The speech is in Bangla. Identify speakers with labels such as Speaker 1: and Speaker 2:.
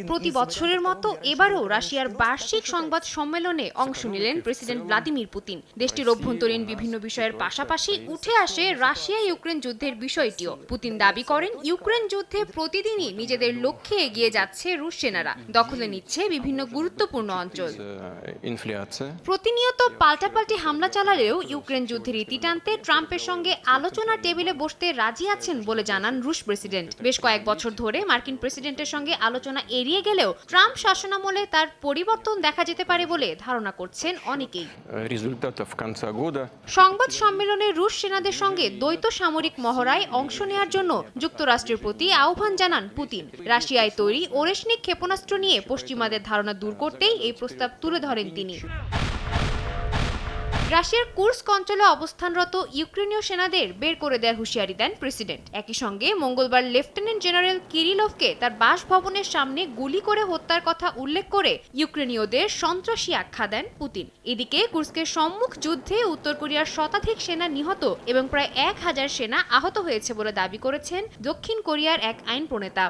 Speaker 1: প্রতি বছরের মতো এবারও রাশিয়ার বার্ষিক সংবাদ সম্মেলনে অংশ নিলেন প্রেসিডেন্ট ভ্লাদিমির পুতিন। দেশটির অভ্যন্তরীণ বিভিন্ন বিষয়ের পাশাপাশি উঠে আসে রাশিয়া ইউক্রেন যুদ্ধের বিষয়টিও। পুতিন দাবি করেন, ইউক্রেন যুদ্ধে প্রতিদিনই নিজেদের লক্ষ্যে এগিয়ে যাচ্ছে রুশ সেনারা, দখলে নিচ্ছে বিভিন্ন গুরুত্বপূর্ণ অঞ্চল। প্রতিনিয়ত পাল্টাপাল্টি হামলা চালালেও ইউক্রেন যুদ্ধের ইতি টানতে ট্রাম্পের সঙ্গে আলোচনার টেবিলে বসতে রাজি আছেন বলে জানান রুশ প্রেসিডেন্ট। বেশ কয়েক বছর ধরে মার্কিন প্রেসিডেন্টের সঙ্গে আলোচনা এড়িয়ে গেলেও ট্রাম্প শাসনামলে তার পরিবর্তন দেখা যেতে পারে বলে ধারণা করছেন অনেকেই। সংবাদ সম্মেলনে রুশ সেনাদের সঙ্গে দ্বৈত সামরিক মহড়ায় অংশ নেওয়ার জন্য যুক্তরাষ্ট্রের প্রতি আহ্বান জানান পুতিন। রাশিয়ায় তৈরি ওরেশনিক ক্ষেপণাস্ত্র নিয়ে পশ্চিমাদের ধারণা দূর করতেই এই প্রস্তাব তুলে ধরেন তিনি। রাশিয়ার কুর্স্ক অঞ্চলে অবস্থানরত ইউক্রেনীয় সেনাদের বের করে দেওয়ার হুঁশিয়ারি দেন প্রেসিডেন্ট। একই সঙ্গে মঙ্গলবার লেফটেন্যান্ট জেনারেল কিরিলভকে তার বাসভবনের সামনে গুলি করে হত্যার কথা উল্লেখ করে ইউক্রেনীয়দের সন্ত্রাসী আখ্যা দেন পুতিন। এদিকে কুর্স্কের সম্মুখ যুদ্ধে উত্তর কোরিয়ার শতাধিক সেনা নিহত এবং প্রায় 1000 সেনা আহত হয়েছে বলে দাবি করেছেন দক্ষিণ কোরিয়ার এক আইন প্রণেতা।